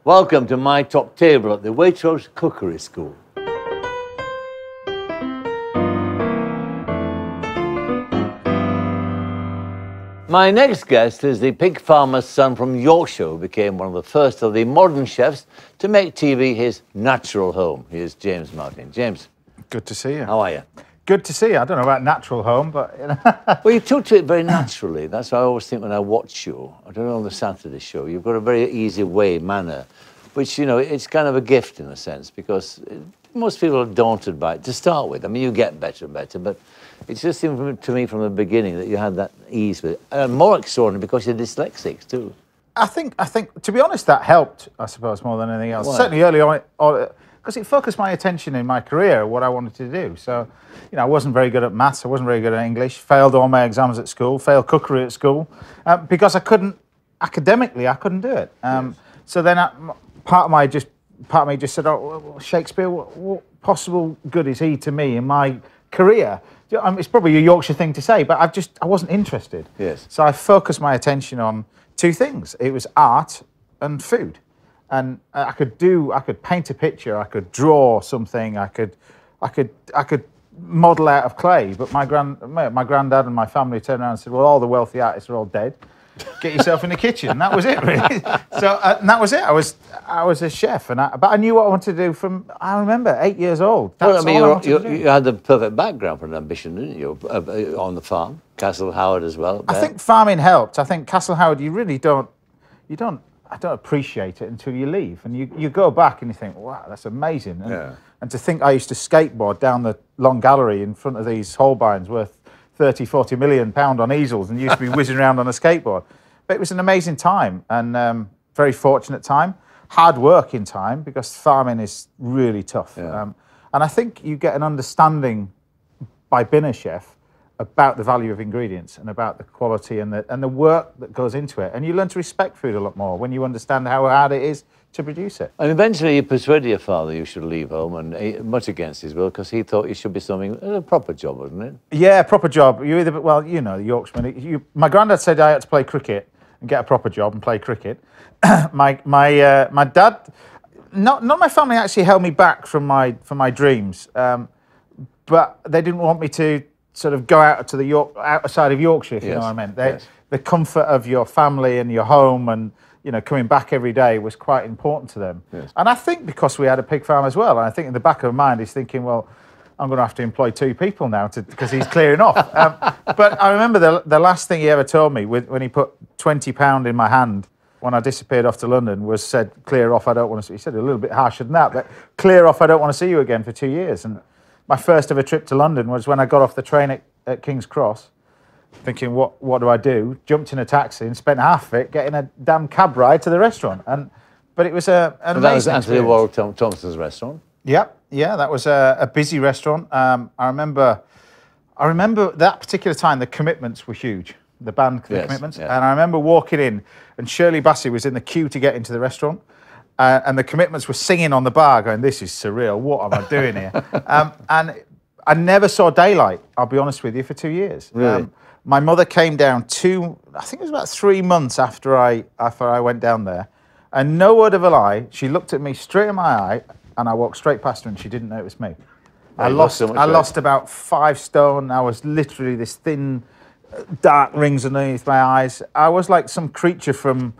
Welcome to my top table at the Waitrose Cookery School. My next guest is the pig farmer's son from Yorkshire, who became one of the first of the modern chefs to make TV his natural home. Here's James Martin. James. Good to see you. How are you? Good to see you. I don't know about natural home, but... You know. Well, you took to it very naturally. That's what I always think when I watch you. I don't know, on the Saturday show. You've got a very easy manner, which, you know, it's kind of a gift in a sense, because most people are daunted by it to start with. I mean, you get better and better, but it just seemed to me from the beginning that you had that ease with it. And more extraordinary because you're dyslexic, too. I think, to be honest, that helped, I suppose, more than anything else. Why? Certainly early on, because it focused my attention in my career, what I wanted to do. So, you know, I wasn't very good at maths, I wasn't very good at English, failed all my exams at school, failed cookery at school, because academically, I couldn't do it. Yes. So then part of me just said, oh, well, Shakespeare, what possible good is he to me in my career? It's probably a Yorkshire thing to say, but I wasn't interested. Yes. So I focused my attention on two things. It was art and food. And I could paint a picture, I could draw something, I could model out of clay. But my granddad and my family turned around and said, well, all the wealthy artists are all dead. Get yourself in the kitchen. And that was it, really. So and that was it. I was a chef, but I knew what I wanted to do from, I remember, 8 years old. That's you had the perfect background for an ambition, didn't you? On the farm, Castle Howard as well. I think farming helped. I think Castle Howard, you really don't appreciate it until you leave. And you go back and you think, wow, that's amazing. And to think I used to skateboard down the long gallery in front of these Holbeins worth 30, 40 million pound on easels and used to be whizzing around on a skateboard. But it was an amazing time and very fortunate time, hard working time, because farming is really tough. Yeah. And I think you get an understanding by being a chef about the value of ingredients and about the quality and the work that goes into it. And you learn to respect food a lot more when you understand how hard it is to produce it. And eventually you persuaded your father you should leave home, and much against his will, because he thought it should be something, a proper job, wasn't it? Yeah, proper job. You either, well, you know, the Yorkshireman. My granddad said I had to play cricket and get a proper job and play cricket. my dad, none of my family actually held me back from my dreams, but they didn't want me to sort of go out to the outside of Yorkshire, if you know what I meant. The comfort of your family and your home and, you know, coming back every day was quite important to them. Yes. And I think because we had a pig farm as well, and I think in the back of my mind he's thinking, well, I'm going to have to employ 2 people now because he's clearing off. But I remember the last thing he ever told me when he put £20 in my hand when I disappeared off to London said, clear off, I don't want to see you. He said it a little bit harsher than that, but clear off, I don't want to see you again for 2 years. And my first ever trip to London was when I got off the train at King's Cross, thinking, what do I do? Jumped in a taxi and spent half of it getting a damn cab ride to the restaurant. But it was an amazing that was Anthony experience. Warwick Thompson's restaurant? Yeah, that was a busy restaurant. I remember that particular time, the commitments were huge. The band, the commitments. Yeah. And I remember walking in, and Shirley Bassey was in the queue to get into the restaurant. And the commitments were singing on the bar, going, this is surreal, what am I doing here? And I never saw daylight, I'll be honest with you, for 2 years. Really? My mother came down I think it was about 3 months after I went down there. And no word of a lie, she looked at me straight in my eye, and I walked straight past her and she didn't know it was me. I lost about 5 stone. I was literally this thin, dark rings underneath my eyes. I was like some creature from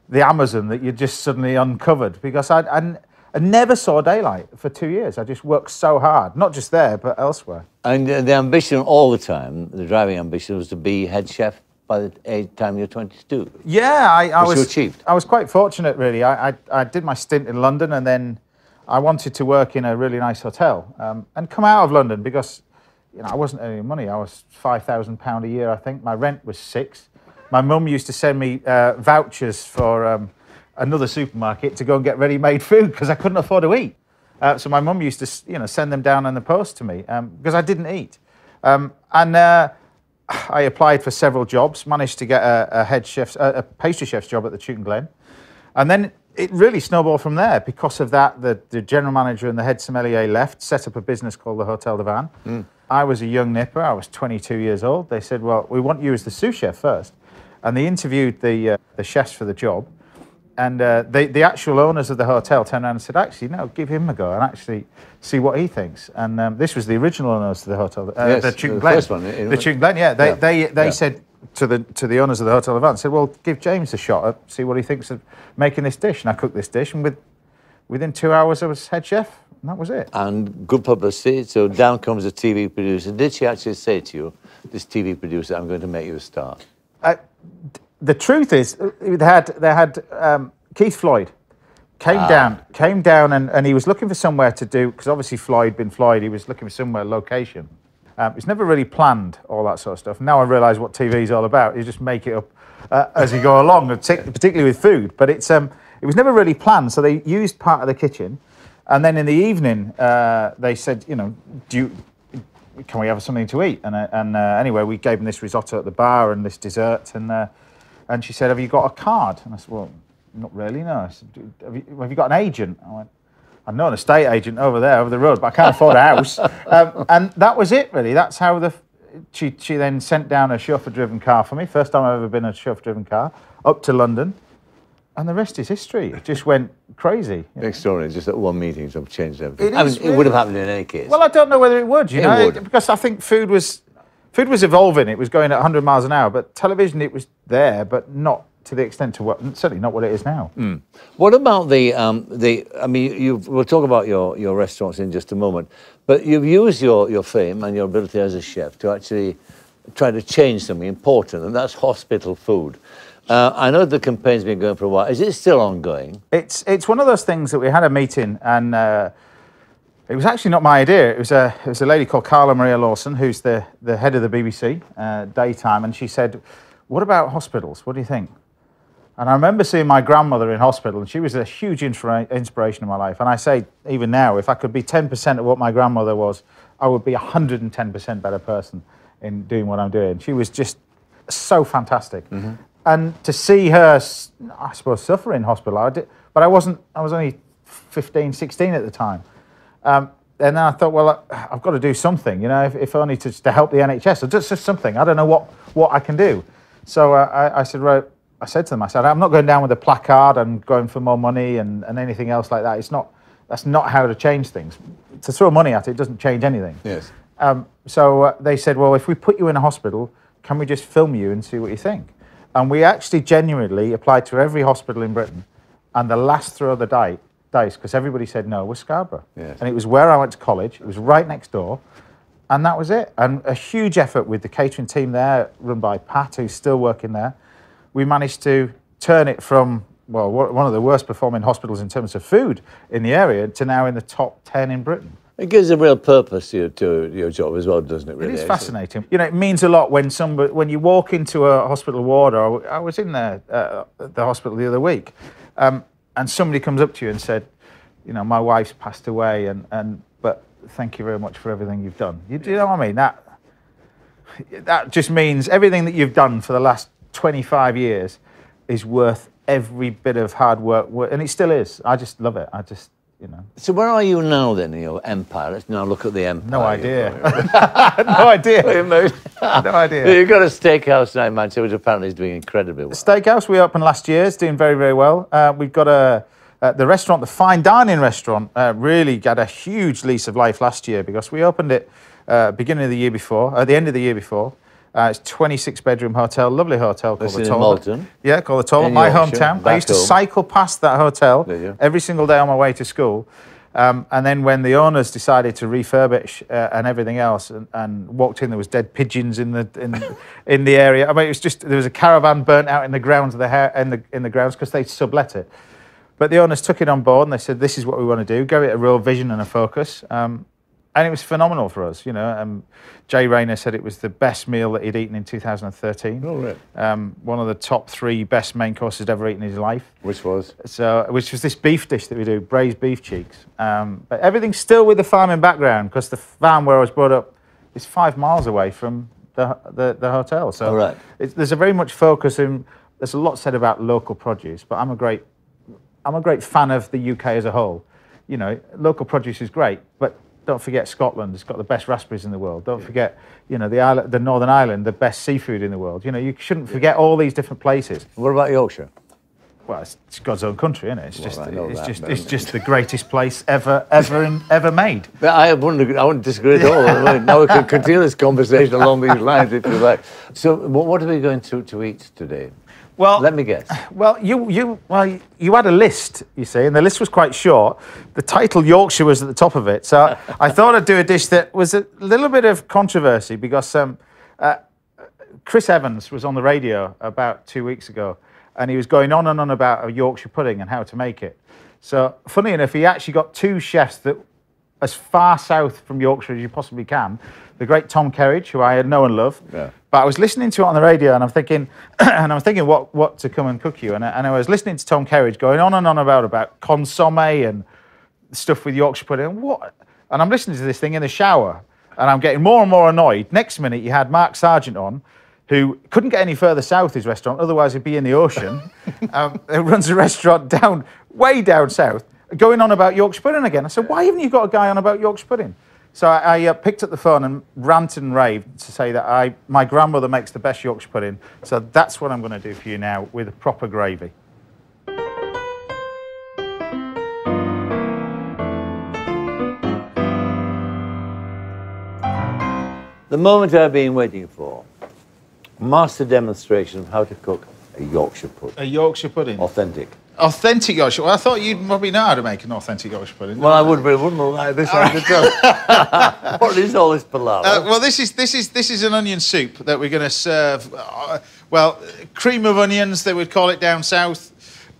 the Amazon that you just suddenly uncovered, because I never saw daylight for 2 years. I just worked so hard, not just there, but elsewhere. And the ambition all the time, the driving ambition, was to be head chef by the time you're 22. Yeah, I was. You achieved. I was quite fortunate, really. I did my stint in London, and then I wanted to work in a really nice hotel and come out of London, because, you know, I wasn't earning money. I was £5,000 a year, I think. My rent was 6. My mum used to send me vouchers for another supermarket to go and get ready-made food because I couldn't afford to eat. So my mum used to, you know, send them down in the post to me because I didn't eat. I applied for several jobs, managed to get a pastry chef's job at the Tewton Glen, and then it really snowballed from there. Because of that, the general manager and the head sommelier left, set up a business called the Hotel de Van. I was a young nipper. I was 22 years old. They said, well, we want you as the sous chef first. And they interviewed the chefs for the job. the actual owners of the hotel turned around and said, actually, no, give him a go and actually see what he thinks. And this was the original owners of the hotel, yes, the Chewton the Glen. first one. The Chewton Glen, yeah. They said to the owners of the hotel event, said, well, give James a shot at see what he thinks of making this dish. And I cooked this dish, and within 2 hours I was head chef, and that was it. And good publicity. So down comes a TV producer. Did she actually say to you, this TV producer, I'm going to make you a star? The truth is, they had Keith Floyd came down, and he was looking for somewhere to do, because obviously Floyd, he was looking for somewhere location. It's never really planned, all that sort of stuff. Now I realise what TV is all about. You just make it up as you go along, particularly with food. But it was never really planned, so they used part of the kitchen. And then in the evening, they said, you know, can we have something to eat? And anyway, we gave them this risotto at the bar and this dessert. And she said, have you got a card? And I said, well, not really, no. I said, have you got an agent? I went, I know an estate agent over there, over the road, but I can't afford a house. And that was it, really. That's how she then sent down a chauffeur-driven car for me. First time I've ever been in a chauffeur-driven car, up to London. And the rest is history. It just went crazy. Extraordinary. Just that one meeting sort of changed everything. It would have happened in any case. Well, I don't know whether it would, you know, because I think food was evolving. It was going at 100 miles an hour, but television, it was there, but not to the extent to certainly not what it is now. Mm. What about I mean, we'll talk about your restaurants in just a moment, but you've used your fame and your ability as a chef to actually try to change something important, and that's hospital food. I know the campaign's been going for a while. Is it still ongoing? It's one of those things that we had a meeting, and it was actually not my idea. It was a lady called Carla Maria Lawson, who's the head of the BBC daytime, and she said, what about hospitals? What do you think? And I remember seeing my grandmother in hospital, and she was a huge inspiration in my life. And I say, even now, if I could be 10% of what my grandmother was, I would be 110% better person in doing what I'm doing. She was just so fantastic. Mm-hmm. And to see her, I suppose, suffer in hospital, but I was only 15, 16 at the time. And then I thought, well, I've got to do something, you know, if only to help the NHS, or just something. I don't know what I can do. So I said, right. I said to them, I'm not going down with a placard and going for more money and anything else like that. That's not how to change things. To throw money at it doesn't change anything. Yes. So they said, well, if we put you in a hospital, can we just film you and see what you think? And we actually genuinely applied to every hospital in Britain, and the last throw of the dice, because everybody said no, was Scarborough. Yes. And it was where I went to college. It was right next door. And that was it. And a huge effort with the catering team there, run by Pat, who's still working there. We managed to turn it from, well, one of the worst performing hospitals in terms of food in the area to now in the top 10 in Britain. It gives a real purpose to your job as well, doesn't it, really? It is fascinating. You know, it means a lot when you walk into a hospital ward, or I was in the hospital the other week, and somebody comes up to you and said, you know, my wife's passed away, but thank you very much for everything you've done. Do you know what I mean? That just means everything that you've done for the last 25 years is worth every bit of hard work, and it still is. I just love it. You know. So where are you now then in your empire? Let's now look at the empire. No idea. No idea. No idea. You've got a steakhouse now in Manchester, which apparently is doing incredibly well. The steakhouse we opened last year is doing very, very well. We've got the restaurant, the fine dining restaurant, really got a huge lease of life last year, because we opened it beginning of the year before, at the end of the year before. It's a 26-bedroom hotel, lovely hotel called the Talbot. Malton. Yeah, called the Talbot, my hometown. I used to cycle past that hotel every single day on my way to school. And then when the owners decided to refurbish and everything else, and walked in, there was dead pigeons in the area. I mean, it was just, there was a caravan burnt out in the grounds in the grounds because they sublet it. But the owners took it on board and they said, "This is what we want to do. Give it a real vision and a focus." And it was phenomenal for us, you know. Jay Rayner said it was the best meal that he'd eaten in 2013. Oh, really? One of the top 3 best main courses ever eaten in his life. Which was? Which was this beef dish that we do, braised beef cheeks. But everything's still with the farming background, because the farm where I was brought up is 5 miles away from the hotel. So right. There's a very much focus, and there's a lot said about local produce. But I'm a great fan of the UK as a whole. You know, local produce is great, but don't forget Scotland. It's got the best raspberries in the world. Don't forget, you know, the Northern Ireland, the best seafood in the world. You know, you shouldn't forget all these different places. What about Yorkshire? well, it's God's own country, isn't it? It's Well, it's just the greatest place ever made. But I wouldn't disagree at all. Now we can continue this conversation along these lines if you like. So, what are we going to eat today? Well, let me guess. Well, you had a list, you see, and the list was quite short. The title Yorkshire was at the top of it, so I thought I'd do a dish that was a little bit of controversy because Chris Evans was on the radio about 2 weeks ago, and he was going on and on about a Yorkshire pudding and how to make it. So, funny enough, he actually got two chefs that as far south from Yorkshire as you possibly can. The great Tom Kerridge, who I know and love. Yeah. But I was listening to it on the radio, and I'm thinking, what to come and cook you. And I was listening to Tom Kerridge going on and on about consomme and stuff with Yorkshire pudding. And I'm listening to this thing in the shower, and I'm getting more and more annoyed. Next minute, you had Mark Sargent on, who couldn't get any further south, his restaurant, otherwise he'd be in the ocean. He runs a restaurant way down south, going on about Yorkshire pudding again. I said, why haven't you got a guy on about Yorkshire pudding? So I picked up the phone and ranted and raved to say that my grandmother makes the best Yorkshire pudding. So that's what I'm going to do for you now with a proper gravy. The moment I've been waiting for. Master demonstration of how to cook a Yorkshire pudding. A Yorkshire pudding? Authentic. Authentic Yorkshire. Well, I thought you'd probably know how to make an authentic Yorkshire pudding. Well, I would, but it wouldn't like this. What is all this palaver? Well, this is an onion soup that we're going to serve. Well, cream of onions, they would call it down south.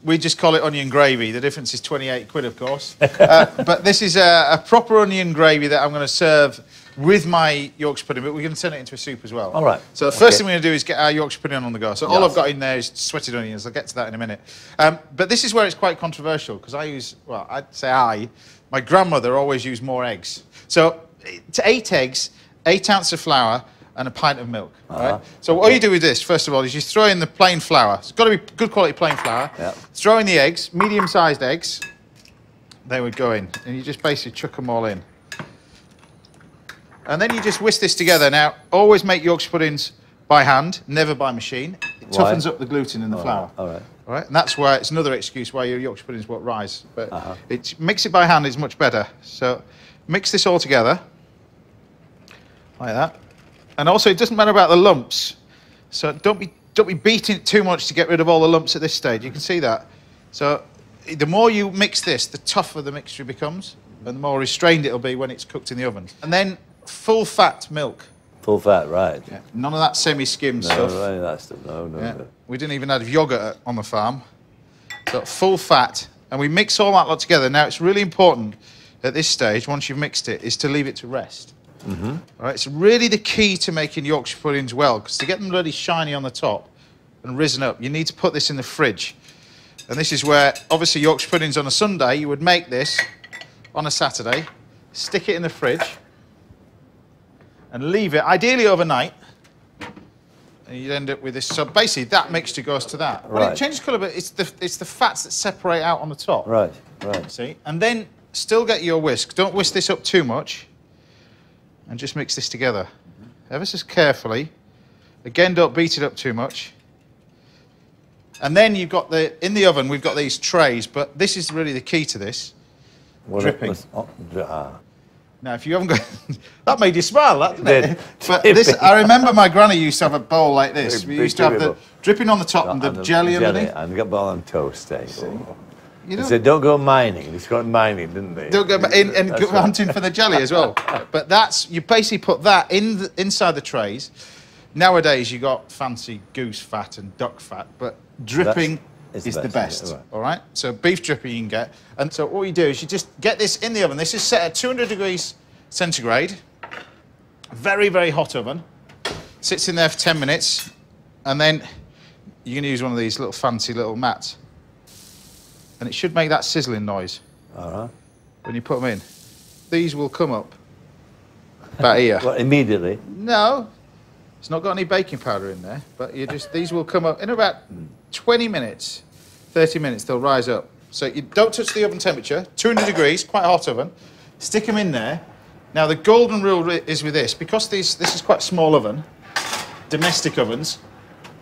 We just call it onion gravy. The difference is 28 quid, of course. But this is a proper onion gravy that I'm going to serve with my Yorkshire pudding, but we're going to turn it into a soup as well. All right. So the first thing we're going to do is get our Yorkshire pudding on the go. So all I've got in there is sweated onions. I'll get to that in a minute. But this is where it's quite controversial because my grandmother always used more eggs. So to 8 eggs, 8 ounces of flour and a pint of milk. Right? So what you do with this, first of all, is you throw in the plain flour. It's got to be good quality plain flour. Yep. Throw in the eggs, medium-sized eggs. They would go in. And you just basically chuck them all in. And then you just whisk this together. Now, always make Yorkshire puddings by hand, never by machine. It toughens up the gluten in the flour. All right. All right. And that's why it's another excuse why your Yorkshire puddings won't rise. But mix it by hand is much better. So mix this all together like that. And also, it doesn't matter about the lumps. So don't be beating it too much to get rid of all the lumps at this stage. You can see that. So the more you mix this, the tougher the mixture becomes, and the more restrained it'll be when it's cooked in the oven. And then full fat milk. Full fat, right. Yeah. None of that semi-skimmed stuff. No, that stuff. No. We didn't even have yogurt on the farm. So full fat. And we mix all that lot together. Now, it's really important at this stage, once you've mixed it, is to leave it to rest. All right, it's really the key to making Yorkshire puddings well, because to get them really shiny on the top and risen up, you need to put this in the fridge. And this is where, obviously, Yorkshire puddings on a Sunday, you would make this on a Saturday, stick it in the fridge, and leave it, ideally overnight, and you'd end up with this. So basically, that mixture goes to that. Right. When it changes colour, but it's the fats that separate out on the top. Right. See? And then still get your whisk. Don't whisk this up too much, and just mix this together. Ever so carefully. Again, don't beat it up too much. And then you've got in the oven, we've got these trays, but this is really the key to this. Dripping. Now, if you haven't got... that made you smile, that, didn't it? But this, I remember my granny used to have a bowl like this. We used to have the dripping on the top and the jelly underneath. And got ball on toast, eh? You know, they said, don't go mining. It's got mining, didn't they? Don't go in and go hunting for the jelly as well. But you basically put that inside the trays. Nowadays, you got fancy goose fat and duck fat, but dripping is the best. All right. So beef dripping you can get. And so what you do is you just get this in the oven. This is set at 200 degrees centigrade. Very, very hot oven. Sits in there for 10 minutes. And then you're going to use one of these little fancy little mats. And it should make that sizzling noise. When you put them in. These will come up about here. What, immediately? No. It's not got any baking powder in there, but these will come up in about 20 minutes, 30 minutes, they'll rise up. So you don't touch the oven temperature, 200 degrees, quite a hot oven. Stick them in there. Now the golden rule is with this, because this is quite a small oven, domestic ovens,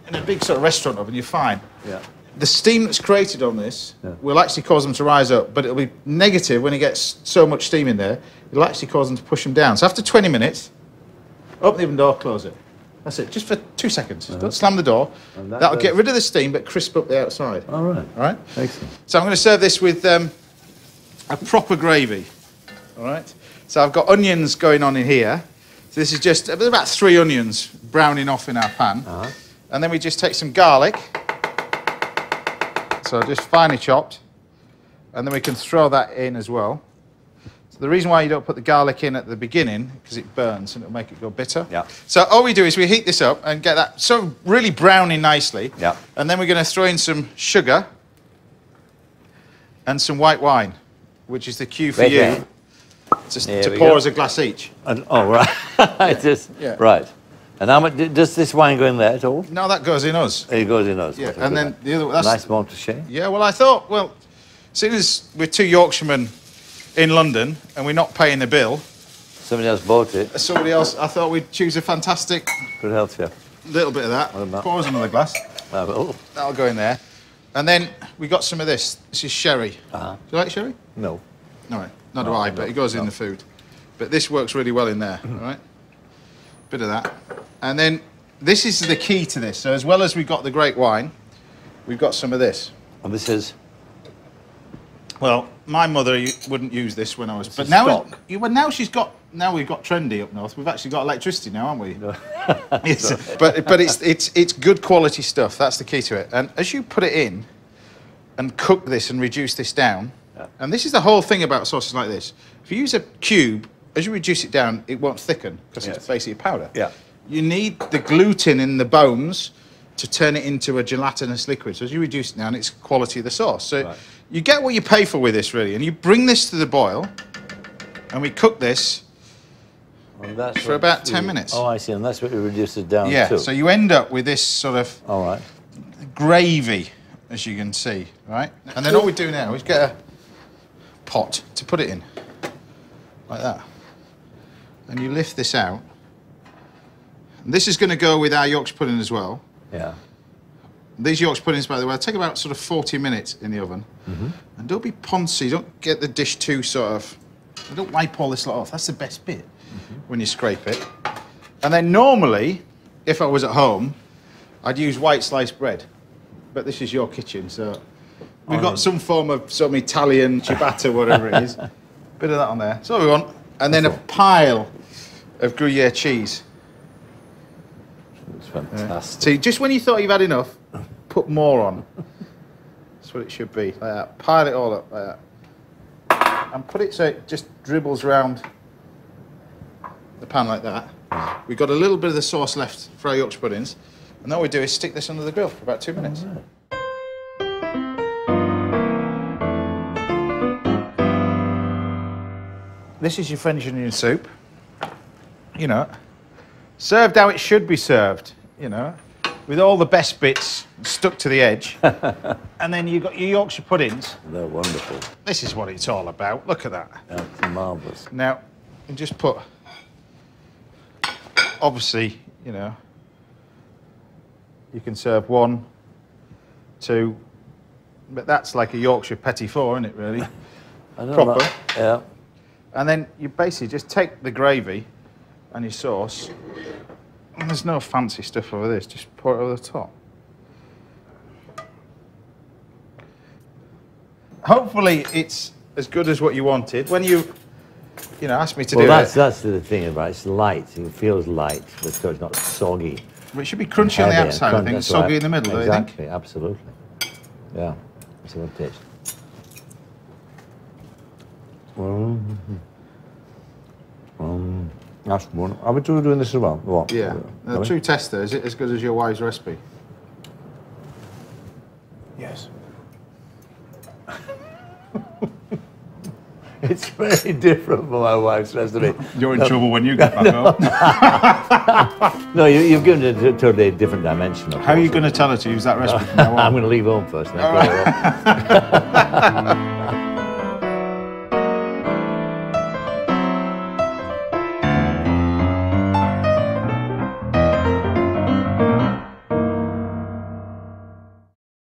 in a big sort of restaurant oven, you're fine. Yeah. the steam that's created on this will actually cause them to rise up, but it'll be negative when it gets so much steam in there. It'll actually cause them to push them down. So after 20 minutes, open the oven door, close it. That's it, just for 2 seconds. Don't slam the door. That'll get rid of the steam, but crisp up the outside. All right. All right? Excellent. So I'm going to serve this with a proper gravy. All right? So I've got onions going on in here. So this is just about 3 onions browning off in our pan. And then we just take some garlic. So just finely chopped. And then we can throw that in as well. So the reason why you don't put the garlic in at the beginning, because it burns and it'll make it go bitter. Yeah. So all we do is we heat this up and get that sort of really browning nicely. Yeah. And then we're going to throw in some sugar and some white wine, which is the cue for you to pour as a glass each. And, oh, right. Just, right. And how much does this wine go in there at all? No, that goes in us. It goes in us. Yeah, and then the other... That's, nice amount to share. Yeah, well, I thought, well, seeing as we're 2 Yorkshiremen in London and we're not paying the bill... Somebody else bought it. Somebody else, I thought we'd choose a fantastic... Good health, yeah. Little bit of that. Pour us another glass. That'll go in there. And then we got some of this. This is sherry. Do you like sherry? No. All right. Not do I, but it goes in the food. But this works really well in there, all right? Bit of that. And then this is the key to this. So as well as we've got the great wine, we've got some of this. And this is? Well, my mother wouldn't use this when I was... But now, well, now she's got... Now we've got trendy up north. We've actually got electricity now, haven't we? No. but it's good quality stuff. That's the key to it. And as you put it in and cook this and reduce this down, and this is the whole thing about sauces like this. If you use a cube, as you reduce it down, it won't thicken because it's basically powder. Yeah. You need the gluten in the bones to turn it into a gelatinous liquid. So as you reduce it down, it's quality of the sauce. So you get what you pay for with this, really. And you bring this to the boil, and we cook this for about 10 minutes. Oh, I see. And that's what you reduce it down to. Yeah, so you end up with this sort of gravy, as you can see, right? And then all we do now is get a pot to put it in, like that. And you lift this out. And this is going to go with our Yorkshire pudding as well. Yeah. These Yorkshire puddings, by the way, take about sort of 40 minutes in the oven. And don't be poncy. Don't get the dish too sort of... Don't wipe all this lot off. That's the best bit when you scrape it. And then normally, if I was at home, I'd use white sliced bread. But this is your kitchen, so... We've got some form of some Italian ciabatta, whatever it is. Bit of that on there. That's all we want. And then a pile of Gruyere cheese. It's fantastic. See, just when you thought you've had enough, put more on. That's what it should be, like that. Pile it all up, like that. And put it so it just dribbles around the pan like that. We've got a little bit of the sauce left for our Yorkshire puddings. And all we do is stick this under the grill for about 2 minutes. This is your French onion soup. You know, served how it should be served, you know, with all the best bits stuck to the edge. And then you've got your Yorkshire puddings. They're wonderful. This is what it's all about. Look at that. That's marvellous. Now, you just put, obviously, you know, you can serve 1, 2, but that's like a Yorkshire petit four, isn't it, really? I know proper. That. Yeah. And then you basically just take the gravy and your sauce, and there's no fancy stuff over this, just pour it over the top. Hopefully it's as good as what you wanted. When you know, asked me to do it. Well, that's the thing about it. It's light. It feels light, but so it's not soggy. Well, it should be crunchy on the outside, I think, soggy in the middle, don't you think? Exactly, absolutely. Yeah, that's a good taste. That's one. Are we doing this as well? What? Yeah. The true tester, is it as good as your wife's recipe? Yes. It's very different from my wife's recipe. You're in trouble when you get back home. No, you've given it a totally different dimension. How are you going to tell her to use that recipe from now on? I'm going to leave home first. And then